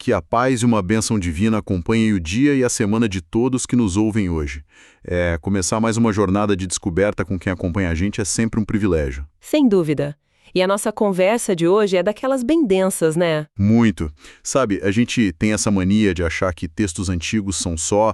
Que a paz e uma bênção divina acompanhem o dia e a semana de todos que nos ouvem hoje. Começar mais uma jornada de descoberta com quem acompanha a gente é sempre um privilégio. Sem dúvida. E a nossa conversa de hoje é daquelas bem densas, né? Muito. Sabe, a gente tem essa mania de achar que textos antigos são só,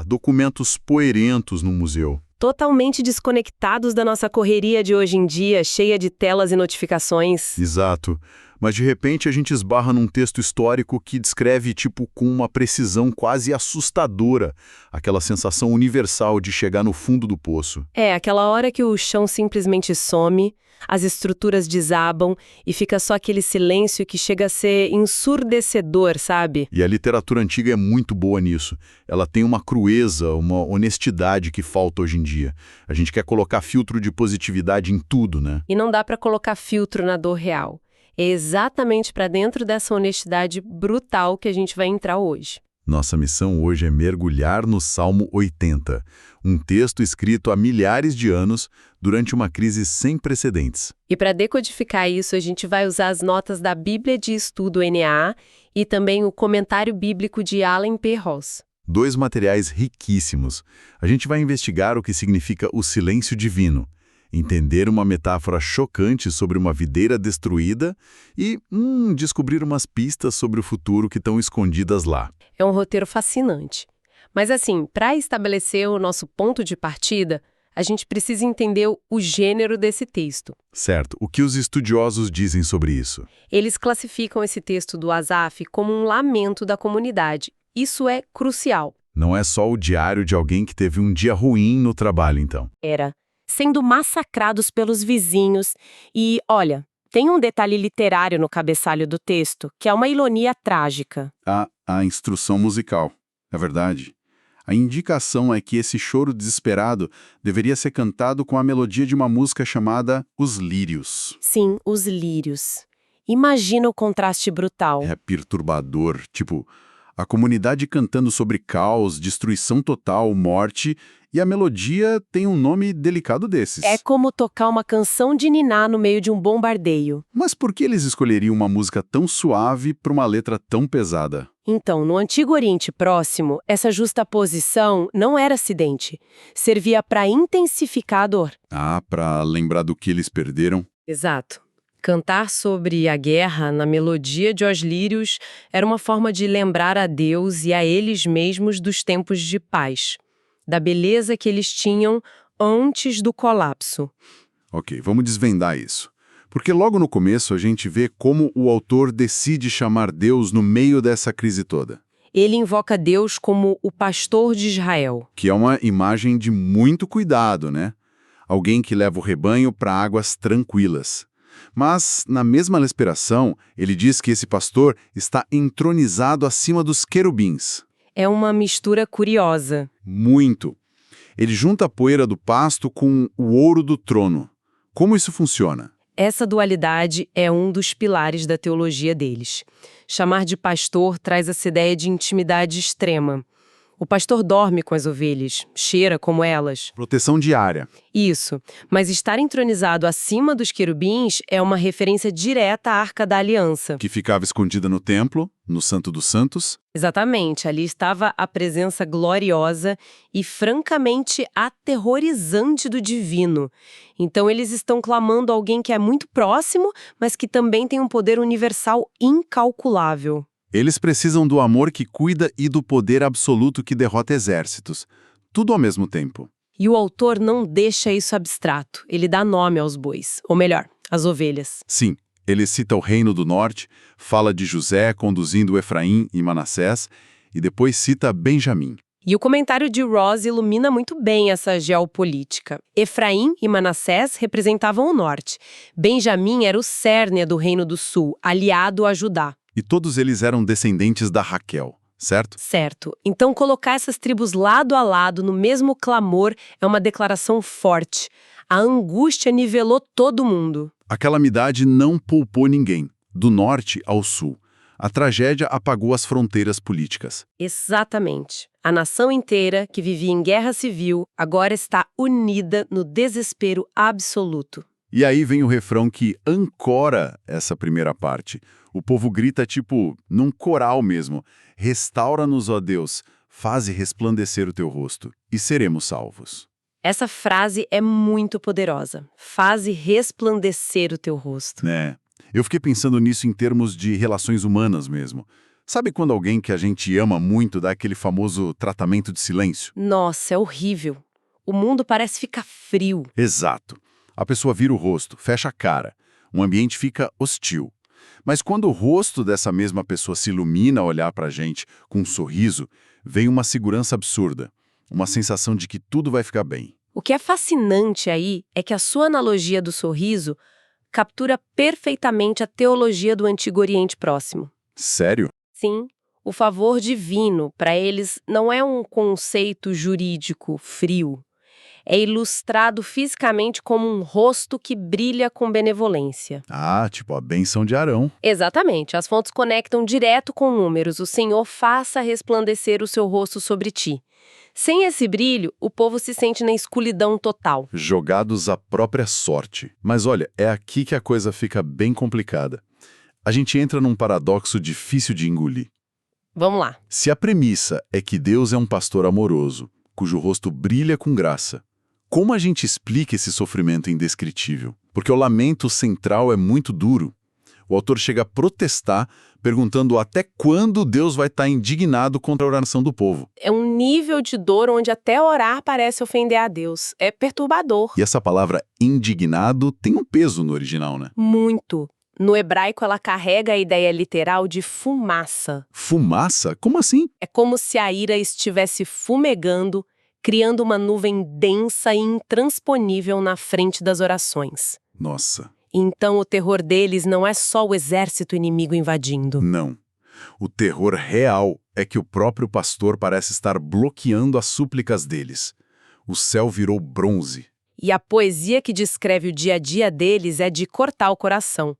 documentos poerentos no museu. Totalmente desconectados da nossa correria de hoje em dia, cheia de telas e notificações. Exato. Mas de repente a gente esbarra num texto histórico que descreve, com uma precisão quase assustadora, aquela sensação universal de chegar no fundo do poço. Aquela hora que o chão simplesmente some, as estruturas desabam e fica só aquele silêncio que chega a ser ensurdecedor, sabe? E a literatura antiga é muito boa nisso. Ela tem uma crueza, uma honestidade que falta hoje em dia. A gente quer colocar filtro de positividade em tudo, né? E não dá pra colocar filtro na dor real. É exatamente para dentro dessa honestidade brutal que a gente vai entrar hoje. Nossa missão hoje é mergulhar no Salmo 80, um texto escrito há milhares de anos durante uma crise sem precedentes. E para decodificar isso, a gente vai usar as notas da Bíblia de Estudo NA e também o comentário bíblico de Allen P. Ross. 2 materiais riquíssimos. A gente vai investigar o que significa o silêncio divino, entender uma metáfora chocante sobre uma videira destruída e descobrir umas pistas sobre o futuro que estão escondidas lá. É um roteiro fascinante. Mas assim, para estabelecer o nosso ponto de partida, a gente precisa entender o gênero desse texto. Certo. O que os estudiosos dizem sobre isso? Eles classificam esse texto do Asaf como um lamento da comunidade. Isso é crucial. Não é só o diário de alguém que teve um dia ruim no trabalho, então. Era sendo massacrados pelos vizinhos. E, olha, tem um detalhe literário no cabeçalho do texto, que é uma ironia trágica. A instrução musical, é verdade. A indicação é que esse choro desesperado deveria ser cantado com a melodia de uma música chamada Os Lírios. Sim, os lírios. Imagina o contraste brutal. É perturbador, a comunidade cantando sobre caos, destruição total, morte, e a melodia tem um nome delicado desses. É como tocar uma canção de niná no meio de um bombardeio. Mas por que eles escolheriam uma música tão suave para uma letra tão pesada? Então, no Antigo Oriente Próximo, essa justaposição não era acidente. Servia para intensificar a dor. Para lembrar do que eles perderam? Exato. Cantar sobre a guerra na melodia de Os Lírios era uma forma de lembrar a Deus e a eles mesmos dos tempos de paz, da beleza que eles tinham antes do colapso. Ok, vamos desvendar isso. Porque logo no começo a gente vê como o autor decide chamar Deus no meio dessa crise toda. Ele invoca Deus como o pastor de Israel. Que é uma imagem de muito cuidado, né? Alguém que leva o rebanho para águas tranquilas. Mas, na mesma inspiração, ele diz que esse pastor está entronizado acima dos querubins. É uma mistura curiosa. Muito. Ele junta a poeira do pasto com o ouro do trono. Como isso funciona? Essa dualidade é um dos pilares da teologia deles. Chamar de pastor traz essa ideia de intimidade extrema. O pastor dorme com as ovelhas, cheira como elas. Proteção diária. Isso, mas estar entronizado acima dos querubins é uma referência direta à Arca da Aliança. Que ficava escondida no templo, no Santo dos Santos. Exatamente, ali estava a presença gloriosa e francamente aterrorizante do divino. Então eles estão clamando alguém que é muito próximo, mas que também tem um poder universal incalculável. Eles precisam do amor que cuida e do poder absoluto que derrota exércitos. Tudo ao mesmo tempo. E o autor não deixa isso abstrato. Ele dá nome aos bois, ou melhor, às ovelhas. Sim, ele cita o reino do norte, fala de José conduzindo Efraim e Manassés, e depois cita Benjamim. E o comentário de Ross ilumina muito bem essa geopolítica. Efraim e Manassés representavam o norte. Benjamim era o cerne do reino do sul, aliado a Judá. E todos eles eram descendentes da Raquel, certo? Certo. Então, colocar essas tribos lado a lado no mesmo clamor é uma declaração forte. A angústia nivelou todo mundo. A calamidade não poupou ninguém, do norte ao sul. A tragédia apagou as fronteiras políticas. Exatamente. A nação inteira, que vivia em guerra civil, agora está unida no desespero absoluto. E aí vem o refrão que ancora essa primeira parte. O povo grita tipo, num coral mesmo, restaura-nos, ó Deus, faze resplandecer o teu rosto, e seremos salvos. Essa frase é muito poderosa. Faze resplandecer o teu rosto. Né? Eu fiquei pensando nisso em termos de relações humanas mesmo. Sabe quando alguém que a gente ama muito dá aquele famoso tratamento de silêncio? Nossa, é horrível. O mundo parece ficar frio. Exato. A pessoa vira o rosto, fecha a cara. O ambiente fica hostil. Mas quando o rosto dessa mesma pessoa se ilumina ao olhar pra gente com um sorriso, vem uma segurança absurda. Uma sensação de que tudo vai ficar bem. O que é fascinante aí é que a sua analogia do sorriso captura perfeitamente a teologia do Antigo Oriente Próximo. Sério? Sim, o favor divino, para eles, não é um conceito jurídico frio. É ilustrado fisicamente como um rosto que brilha com benevolência. Ah, tipo a bênção de Arão. Exatamente, as fontes conectam direto com números. O Senhor faça resplandecer o seu rosto sobre ti. Sem esse brilho, o povo se sente na escuridão total. Jogados à própria sorte. Mas olha, é aqui que a coisa fica bem complicada. A gente entra num paradoxo difícil de engolir. Vamos lá. Se a premissa é que Deus é um pastor amoroso, cujo rosto brilha com graça, como a gente explica esse sofrimento indescritível? Porque o lamento central é muito duro. O autor chega a protestar, perguntando até quando Deus vai estar indignado contra a oração do povo. É um nível de dor onde até orar parece ofender a Deus. É perturbador. E essa palavra indignado tem um peso no original, né? Muito. No hebraico, ela carrega a ideia literal de fumaça. Fumaça? Como assim? É como se a ira estivesse fumegando, criando uma nuvem densa e intransponível na frente das orações. Nossa. Então o terror deles não é só o exército inimigo invadindo. Não. O terror real é que o próprio pastor parece estar bloqueando as súplicas deles. O céu virou bronze. E a poesia que descreve o dia a dia deles é de cortar o coração.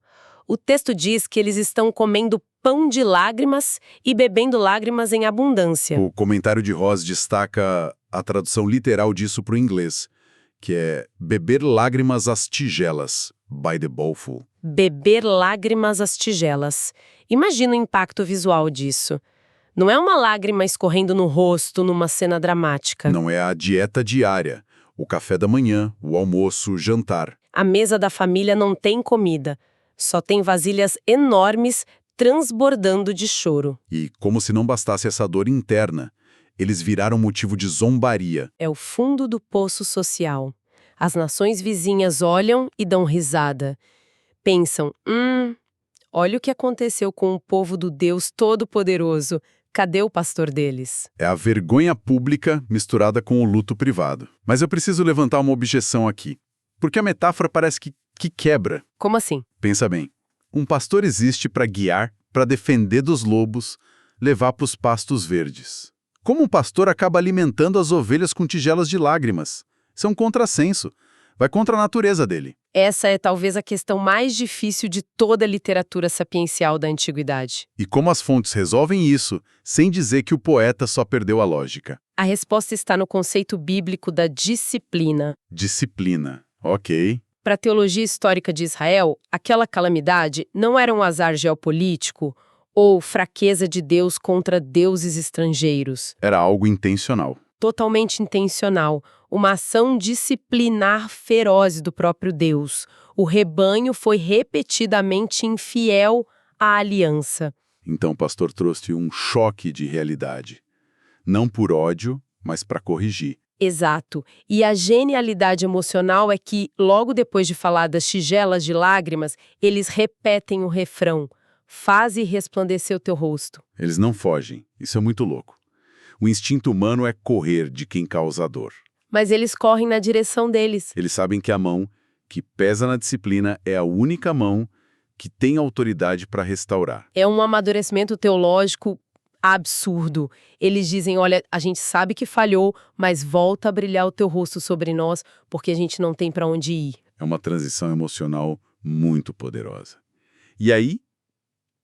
O texto diz que eles estão comendo pão de lágrimas e bebendo lágrimas em abundância. O comentário de Ross destaca a tradução literal disso para o inglês, que é beber lágrimas às tigelas, by the bowlful. Beber lágrimas às tigelas. Imagina o impacto visual disso. Não é uma lágrima escorrendo no rosto numa cena dramática. Não é a dieta diária, o café da manhã, o almoço, o jantar. A mesa da família não tem comida. Só tem vasilhas enormes transbordando de choro. E, como se não bastasse essa dor interna, eles viraram motivo de zombaria. É o fundo do poço social. As nações vizinhas olham e dão risada. Pensam, olha o que aconteceu com o povo do Deus Todo-Poderoso. Cadê o pastor deles? É a vergonha pública misturada com o luto privado. Mas eu preciso levantar uma objeção aqui. Porque a metáfora parece que quebra. Como assim? Pensa bem. Um pastor existe para guiar, para defender dos lobos, levar para os pastos verdes. Como um pastor acaba alimentando as ovelhas com tigelas de lágrimas? Isso é um contrassenso. Vai contra a natureza dele. Essa é talvez a questão mais difícil de toda a literatura sapiencial da antiguidade. E como as fontes resolvem isso, sem dizer que o poeta só perdeu a lógica? A resposta está no conceito bíblico da disciplina. Disciplina. Ok. Para a teologia histórica de Israel, aquela calamidade não era um azar geopolítico ou fraqueza de Deus contra deuses estrangeiros. Era algo intencional. Totalmente intencional, uma ação disciplinar feroz do próprio Deus. O rebanho foi repetidamente infiel à aliança. Então o pastor trouxe um choque de realidade. Não por ódio, mas para corrigir. Exato. E a genialidade emocional é que, logo depois de falar das tigelas de lágrimas, eles repetem o refrão: faze resplandecer o teu rosto. Eles não fogem. Isso é muito louco. O instinto humano é correr de quem causa dor. Mas eles correm na direção deles. Eles sabem que a mão que pesa na disciplina é a única mão que tem autoridade para restaurar. É um amadurecimento teológico absurdo. Eles dizem, olha, a gente sabe que falhou, mas volta a brilhar o teu rosto sobre nós, porque a gente não tem para onde ir. É uma transição emocional muito poderosa. E aí,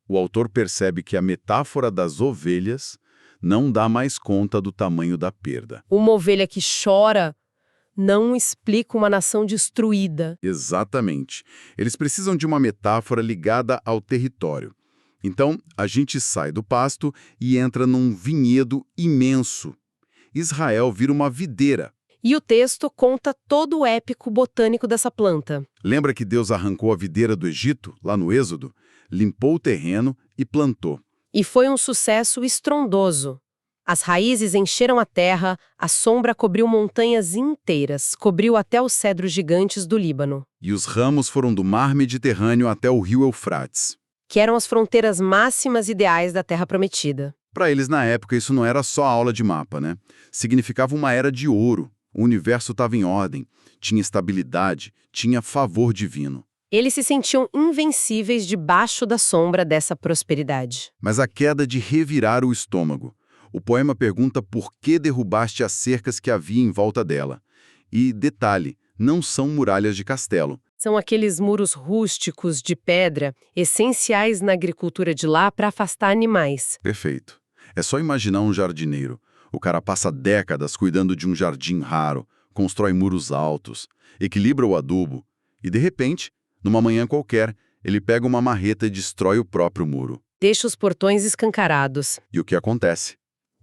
o autor percebe que a metáfora das ovelhas não dá mais conta do tamanho da perda. Uma ovelha que chora não explica uma nação destruída. Exatamente. Eles precisam de uma metáfora ligada ao território. Então, a gente sai do pasto e entra num vinhedo imenso. Israel vira uma videira. E o texto conta todo o épico botânico dessa planta. Lembra que Deus arrancou a videira do Egito, lá no Êxodo? Limpou o terreno e plantou. E foi um sucesso estrondoso. As raízes encheram a terra, a sombra cobriu montanhas inteiras, cobriu até os cedros gigantes do Líbano, E os ramos foram do mar Mediterrâneo até o rio Eufrates. que eram as fronteiras máximas ideais da Terra Prometida. Para eles, na época, isso não era só aula de mapa, né? Significava uma era de ouro. O universo estava em ordem, tinha estabilidade, tinha favor divino. Eles se sentiam invencíveis debaixo da sombra dessa prosperidade. Mas a queda de revirar o estômago. O poema pergunta por que derrubaste as cercas que havia em volta dela. E, detalhe, não são muralhas de castelo. São aqueles muros rústicos de pedra, essenciais na agricultura de lá para afastar animais. Perfeito. É só imaginar um jardineiro. O cara passa décadas cuidando de um jardim raro, constrói muros altos, equilibra o adubo e, de repente, numa manhã qualquer, ele pega uma marreta e destrói o próprio muro. Deixa os portões escancarados. E o que acontece?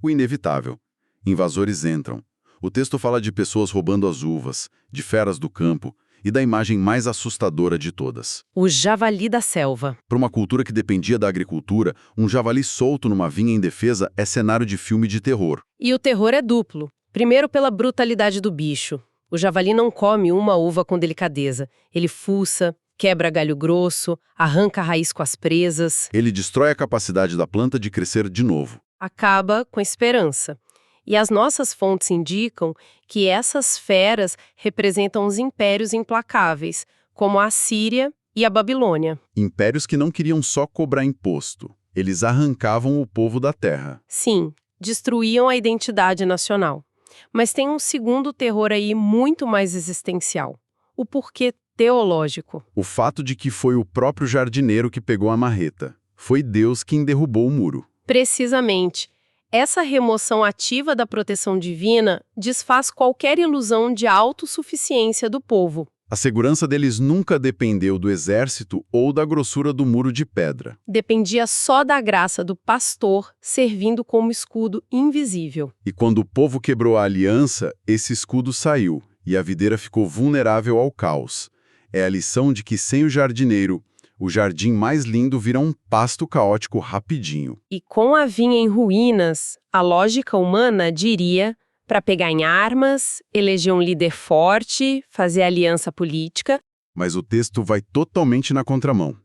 O inevitável. Invasores entram. O texto fala de pessoas roubando as uvas, de feras do campo e da imagem mais assustadora de todas. O javali da selva. Para uma cultura que dependia da agricultura, um javali solto numa vinha indefesa é cenário de filme de terror. E o terror é duplo. Primeiro, pela brutalidade do bicho. O javali não come uma uva com delicadeza. Ele fuça, quebra galho grosso, arranca a raiz com as presas. Ele destrói a capacidade da planta de crescer de novo. Acaba com a esperança. E as nossas fontes indicam que essas feras representam os impérios implacáveis, como a Assíria e a Babilônia. Impérios que não queriam só cobrar imposto. Eles arrancavam o povo da terra. Sim, destruíam a identidade nacional. Mas tem um segundo terror aí muito mais existencial. O porquê teológico. O fato de que foi o próprio jardineiro que pegou a marreta. Foi Deus quem derrubou o muro. Precisamente. Essa remoção ativa da proteção divina desfaz qualquer ilusão de autossuficiência do povo. A segurança deles nunca dependeu do exército ou da grossura do muro de pedra. Dependia só da graça do pastor servindo como escudo invisível. E quando o povo quebrou a aliança, esse escudo saiu e a videira ficou vulnerável ao caos. É a lição de que sem o jardineiro, o jardim mais lindo vira um pasto caótico rapidinho. E com a vinha em ruínas, a lógica humana diria para pegar em armas, eleger um líder forte, fazer aliança política. Mas o texto vai totalmente na contramão.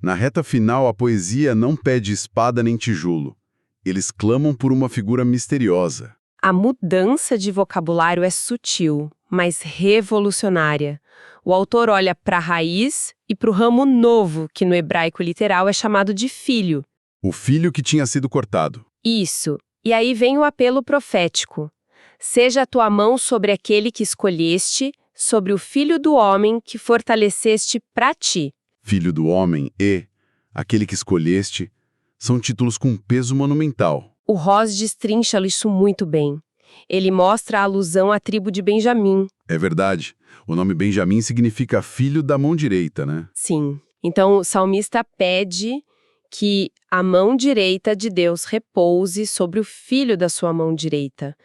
Na reta final, a poesia não pede espada nem tijolo. Eles clamam por uma figura misteriosa. A mudança de vocabulário é sutil, mas revolucionária. O autor olha para a raiz e para o ramo novo, que no hebraico literal é chamado de filho. O filho que tinha sido cortado. Isso. E aí vem o apelo profético. Seja a tua mão sobre aquele que escolheste, sobre o filho do homem que fortaleceste para ti. Filho do homem e aquele que escolheste são títulos com peso monumental. O Ross destrincha isso muito bem. Ele mostra a alusão à tribo de Benjamim. É verdade. O nome Benjamim significa filho da mão direita, né? Sim. Então o salmista pede que a mão direita de Deus repouse sobre o filho da sua mão direita.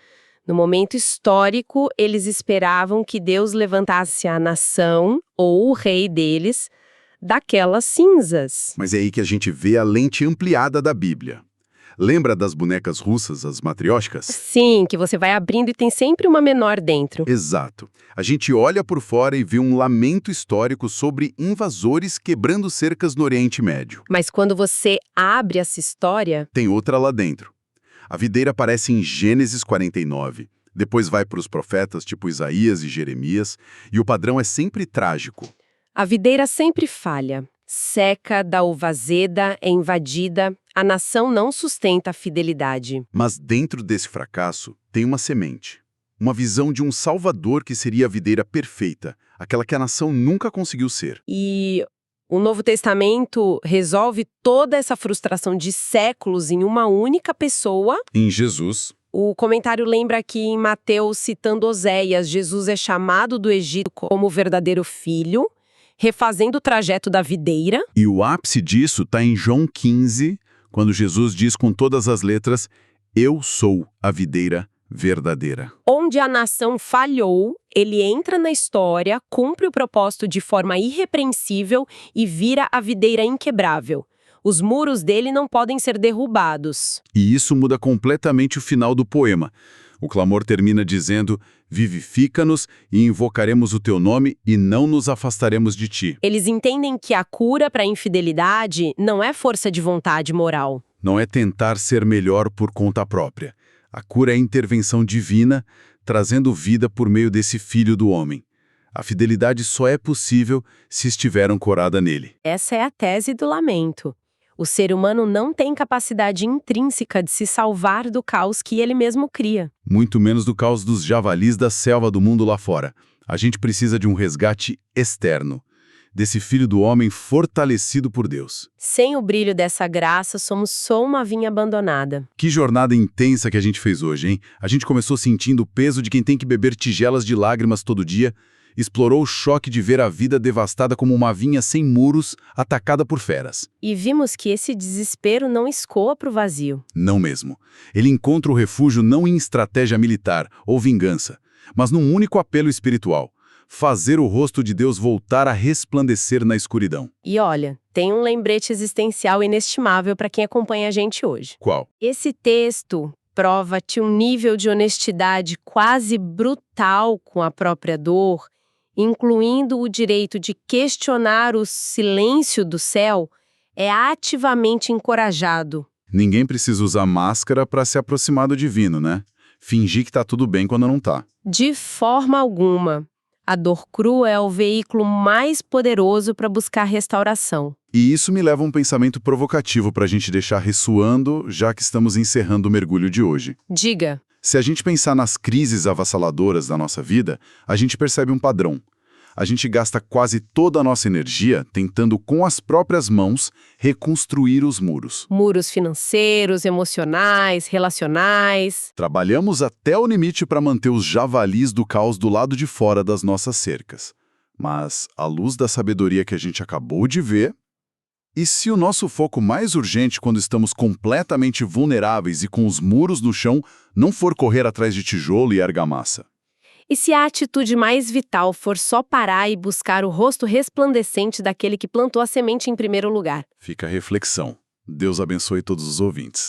No momento histórico, eles esperavam que Deus levantasse a nação, ou o rei deles, daquelas cinzas. Mas é aí que a gente vê a lente ampliada da Bíblia. Lembra das bonecas russas, as matrióticas? Sim, que você vai abrindo e tem sempre uma menor dentro. Exato. A gente olha por fora e vê um lamento histórico sobre invasores quebrando cercas no Oriente Médio. Mas quando você abre essa história, Tem outra lá dentro. A videira aparece em Gênesis 49. Depois vai para os profetas tipo Isaías e Jeremias, e o padrão é sempre trágico. a videira sempre falha. Seca, dá uva azeda, é invadida, a nação não sustenta a fidelidade. Mas dentro desse fracasso tem uma semente. Uma visão de um salvador que seria a videira perfeita, aquela que a nação nunca conseguiu ser. E o Novo Testamento resolve toda essa frustração de séculos em uma única pessoa, Em Jesus, O comentário lembra que em Mateus, citando Oséias, Jesus é chamado do Egito como o verdadeiro filho, refazendo o trajeto da videira. E o ápice disso está em João 15, quando Jesus diz com todas as letras: Eu sou a videira verdadeira. Onde a nação falhou, ele entra na história, cumpre o propósito de forma irrepreensível e vira a videira inquebrável. Os muros dele não podem ser derrubados. E isso muda completamente o final do poema. O clamor termina dizendo: Vivifica-nos e invocaremos o teu nome e não nos afastaremos de ti. Eles entendem que a cura para a infidelidade não é força de vontade moral. Não é tentar ser melhor por conta própria. A cura é intervenção divina, trazendo vida por meio desse Filho do Homem. A fidelidade só é possível se estiver ancorada nele. Essa é a tese do lamento. O ser humano não tem capacidade intrínseca de se salvar do caos que ele mesmo cria. Muito menos do caos dos javalis da selva do mundo lá fora. A gente precisa de um resgate externo, desse Filho do Homem fortalecido por Deus. Sem o brilho dessa graça, somos só uma vinha abandonada. Que jornada intensa que a gente fez hoje, hein? A gente começou sentindo o peso de quem tem que beber tigelas de lágrimas todo dia, explorou o choque de ver a vida devastada como uma vinha sem muros, atacada por feras. E vimos que esse desespero não escoa para o vazio. Não mesmo. Ele encontra o refúgio não em estratégia militar ou vingança, mas num único apelo espiritual: fazer o rosto de Deus voltar a resplandecer na escuridão. E olha, tem um lembrete existencial inestimável para quem acompanha a gente hoje. Qual? Esse texto prova-te um nível de honestidade quase brutal com a própria dor, incluindo o direito de questionar o silêncio do céu, é ativamente encorajado. Ninguém precisa usar máscara para se aproximar do divino, né? Fingir que tá tudo bem quando não tá. De forma alguma. A dor crua é o veículo mais poderoso para buscar restauração. E isso me leva a um pensamento provocativo para a gente deixar ressoando, já que estamos encerrando o mergulho de hoje. Diga. Se a gente pensar nas crises avassaladoras da nossa vida, a gente percebe um padrão. A gente gasta quase toda a nossa energia tentando, com as próprias mãos, reconstruir os muros. Muros financeiros, emocionais, relacionais. Trabalhamos até o limite para manter os javalis do caos do lado de fora das nossas cercas. Mas, à luz da sabedoria que a gente acabou de ver, e se o nosso foco mais urgente quando estamos completamente vulneráveis e com os muros no chão não for correr atrás de tijolo e argamassa? E se a atitude mais vital for só parar e buscar o rosto resplandecente daquele que plantou a semente em primeiro lugar? Fica a reflexão. Deus abençoe todos os ouvintes.